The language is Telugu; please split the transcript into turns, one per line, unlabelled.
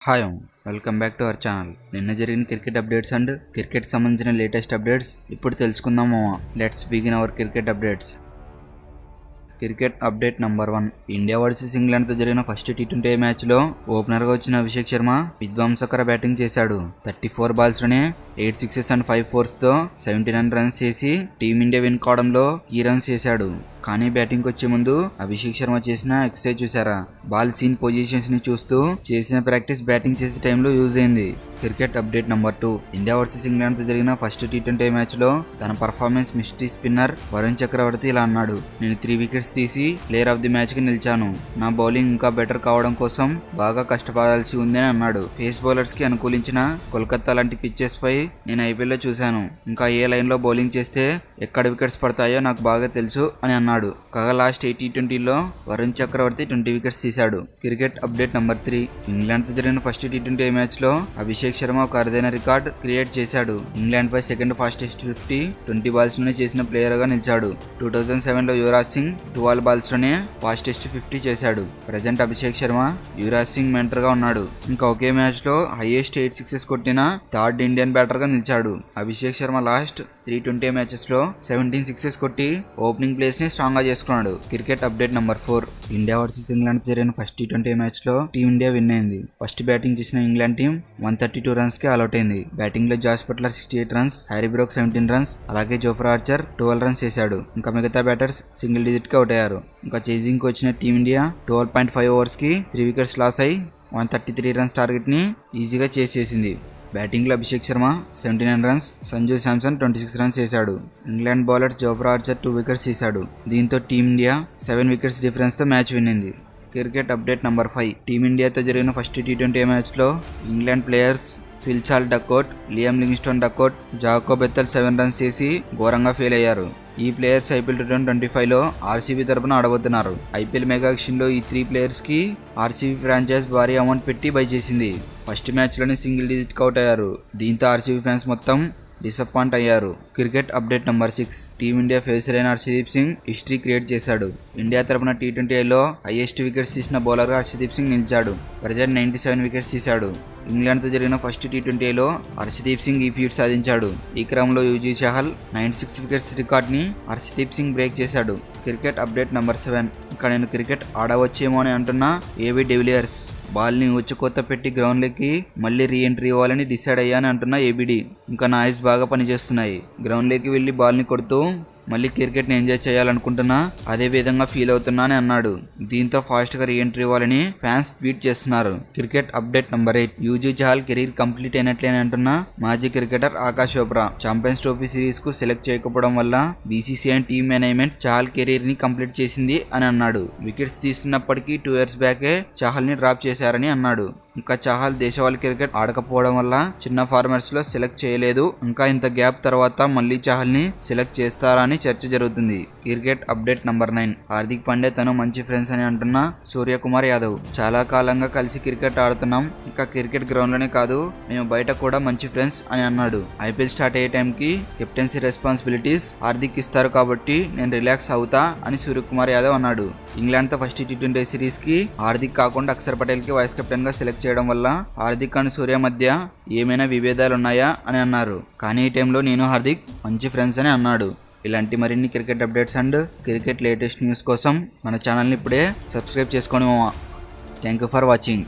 Hi welcome back to our channel. నిన్న జరిగిన క్రికెట్ అప్డేట్స్ అండ్ క్రికెట్ సంబంధించిన లేటెస్ట్ అప్డేట్స్ ఇప్పుడు తెలుసుకుందాము. Let's begin our cricket updates. Cricket update number 1. India versus ఇంగ్లాండ్తో జరిగిన ఫస్ట్ టీ20 మ్యాచ్లో ఓపెనర్గా వచ్చిన అభిషేక్ శర్మ విధ్వంసకర బ్యాటింగ్ చేశాడు. 34 బాల్స్లోనే 8 సిక్సెస్ అండ్ 5 ఫోర్స్తో 79 రన్స్ చేసి టీమిండియా విన్ కావడంలో కీ రన్స్ చేశాడు. కానీ బ్యాటింగ్ వచ్చే ముందు అభిషేక్ శర్మ చేసిన ఎక్సర్సైజ్ చూసారా? బాల్ సీన్ పొజిషన్స్ ని చూస్తూ చేసిన ప్రాక్టీస్ బ్యాటింగ్ చేసే టైంలో యూజ్ అయింది. Cricket update number 2. India versus England తో జరిగిన ఫస్ట్ టీ20 మ్యాచ్ లో తన పర్ఫార్మెన్స్ మిస్టీ స్పిన్నర్ వరుణ్ చక్రవర్తి ఇలా అన్నాడు: నేను 3 వికెట్స్ తీసి ప్లేయర్ ఆఫ్ ది మ్యాచ్ కి నిలిచాను. నా బౌలింగ్ ఇంకా బెటర్ కావడం కోసం బాగా కష్టపడాల్సి ఉందని అన్నాడు. పేస్ బౌలర్స్ కి అనుకూలించిన కోల్కతా లాంటి పిచ్చెస్ పై నేను ఐపీఎల్ లో చూశాను. ఇంకా ఏ లైన్ లో బౌలింగ్ చేస్తే ఎక్కడ వికెట్స్ పడతాయో నాకు బాగా తెలుసు అని అన్నాడు. కాగా లాస్ట్ టీ20లో వరుణ్ చక్రవర్తి 20 వికెట్స్ తీశాడు. Cricket update number 3. ఇంగ్లాండ్ తో జరిగిన ఫస్ట్ టీ20 మ్యాచ్ లో అభిషేక్ శర్మ ఒక అరుదైన రికార్డ్ క్రియేట్ చేశాడు. ఇంగ్లాండ్ పై సెకండ్ ఫాస్టెస్ట్ 20 బాల్స్ లోనే చేసిన ప్లేయర్ గా నిలిచాడు. 2007 లో యువరాజ్ సింగ్ 12 బాల్స్ లోనే ఫాస్టెస్ట్ 50 చేశాడు. ప్రజెంట్ అభిషేక్ శర్మ యువరాజ్ సింగ్ మెంటర్ గా ఉన్నాడు. ఇంకా ఒకే మ్యాచ్ లో హైయెస్ట్ 8 సిక్సెస్ కొట్టిన థర్డ్ ఇండియన్ బ్యాటర్ గా నిలిచాడు. అభిషేక్ శర్మ లాస్ట్ 320 మ్యాచెస్ లో 17 సిక్సెస్ కొట్టి ఓపెనింగ్ ప్లేస్ ని స్ట్రాంగ్ గా చేసుకున్నాడు. Cricket update number 4. India versus England జరిగిన ఫస్ట్ టీ20 మ్యాచ్ లో టీమిండియా విన్ అయింది. ఫస్ట్ బ్యాటింగ్ చేసిన ఇంగ్లాండ్ టీం 132 రన్స్ కి ఆల్అౌట్ అయింది. బ్యాటింగ్ లో Jos Buttler 68 runs, Harry Brook 17 runs, అలాగే జోఫ్రా ఆర్చర్ 12 రన్స్ చేశాడు. ఇంకా మిగతా బ్యాటర్స్ సింగిల్ డిజిట్ కి అవుట్ అయ్యారు. ఇంకా చేజింగ్ కి వచ్చిన టీమిండియా 12.5 ఓవర్స్ కి 3 వికెట్స్ లాస్ అయి 133 రన్స్ టార్గెట్ ని ఈజీగా చేసేసింది. బ్యాటింగ్ లో అభిషేక్ శర్మ 79 రన్స్, సంజు శాంసన్ 26 రన్స్ చేశాడు. England bowlers Jofra Archer 2 wickets తీశాడు. దీంతో టీమిండియా 7 వికెట్స్ డిఫరెన్స్ తో మ్యాచ్ విన్నింది. Cricket update number 5. టీమిండియాతో జరిగిన ఫస్ట్ టీ20 మ్యాచ్ లో England players Phil Charles duck out, Liam Livingstone duck out, Jacob Bethell 7 runs చేసి ఘోరంగా ఫెయిల్ అయ్యారు. ఈ ప్లేయర్స్ ఐపీఎల్ 2025లో ఆర్సీబీ తరపున ఆడబోతున్నారు. ఐపీఎల్ మెగా ఆక్షన్ లో ఈ 3 ప్లేయర్స్ కి ఆర్సీబీ ఫ్రాంచైజ్ భారీ అమౌంట్ పెట్టి బై చేసింది. ఫస్ట్ మ్యాచ్ లోనే సింగిల్ డిజిట్ అవుట్ అయ్యారు. దీంతో ఆర్సీబీ ఫ్యాన్స్ మొత్తం డిసప్పాయింట్ అయ్యారు. Cricket update number 6. Team India phasor అయిన హర్షదీప్ సింగ్ హిస్టరీ క్రియేట్ చేశాడు. ఇండియా తరపున టీ20లో హైయెస్ట్ వికెట్స్ తీసిన బౌలర్గా హర్షదీప్ సింగ్ నిలిచాడు. ప్రజెంట్ 97 వికెట్స్ తీశాడు. ఇంగ్లాండ్తో జరిగిన ఫస్ట్ టీ20లో హర్షదీప్ సింగ్ ఈ ఫీట్ సాధించాడు. ఈ క్రమంలో యూజీ చహల్ 96 వికెట్స్ రికార్డ్ని హర్షదీప్ సింగ్ బ్రేక్ చేశాడు. Cricket update number 7. ఇంకా నేను క్రికెట్ ఆడవచ్చేమో అని అంటున్న ఏబీ డివిలియర్స్ బాల్ని ఉచ్చుకొత్త పెట్టి గ్రౌండ్లోకి మళ్ళీ రీఎంట్రీ ఇవ్వాలని డిసైడ్ అయ్యాని అంటున్న ఏబిడి. ఇంకా నా ఐస్ బాగా పనిచేస్తున్నాయి. గ్రౌండ్లోకి వెళ్ళి బాల్ని కొడుతూ మళ్ళీ క్రికెట్ని ఎంజాయ్ చేయాలనుకుంటున్నా, అదే విధంగా ఫీల్ అవుతున్నా అని అన్నాడు. దీంతో ఫాస్ట్గా రీఎంట్రీ ఇవ్వాలని ఫ్యాన్స్ ట్వీట్ చేస్తున్నారు. Cricket update number 8. Yuzi Chahal career complete అయినట్లే అని అంటున్న మాజీ cricketer Aakash Chopra champions trophy series కు సెలెక్ట్ చేయకపోవడం వల్ల BCCI team management Chahal career ని కంప్లీట్ చేసింది అని అన్నాడు. వికెట్స్ తీస్తున్నప్పటికీ 2 years బ్యాకే చహల్ ని డ్రాప్ చేశారని అన్నాడు. ఇంకా చహల్ దేశవాళీ క్రికెట్ ఆడకపోవడం వల్ల చిన్న ఫార్మాట్స్ లో సెలెక్ట్ చేయలేదు. ఇంకా ఇంత గ్యాప్ తర్వాత మళ్ళీ చహల్ ని సెలెక్ట్ చేస్తారా అని చర్చ జరుగుతుంది. Cricket update number 9. Hardik Pandya తను మంచి ఫ్రెండ్స్ అని అంటున్న సూర్యకుమార్ యాదవ్. చాలా కాలంగా కలిసి క్రికెట్ ఆడుతున్నాం. ఇంకా క్రికెట్ గ్రౌండ్ లోనే కాదు, మేము బయట కూడా మంచి ఫ్రెండ్స్ అని అన్నాడు. ఐపీఎల్ స్టార్ట్ అయ్యే టైంకి కెప్టెన్సీ రెస్పాన్సిబిలిటీస్ హార్దిక్ ఇస్తారు కాబట్టి నేను రిలాక్స్ అవుతా అని సూర్యకుమార్ యాదవ్ అన్నాడు. ఇంగ్లాండ్ తో ఫస్ట్ టీ20 సిరీస్ కి హార్దిక్ కాకుండా అక్షర్ పటేల్ కి వైస్ కెప్టెన్ గా సెలెక్ట్ చేయడం వల్ల హార్దిక్ అండ్ సూర్య మధ్య ఏమైనా విభేదాలు ఉన్నాయా అని అన్నారు. కానీ ఈ టైంలో నేను హార్దిక్ మంచి ఫ్రెండ్స్ అని అన్నాడు. ఇలాంటి మరిన్ని cricket updates and cricket latest news కోసం మన ఛానల్ని ఇప్పుడే సబ్స్క్రైబ్ చేసుకోండి. Thank you for watching.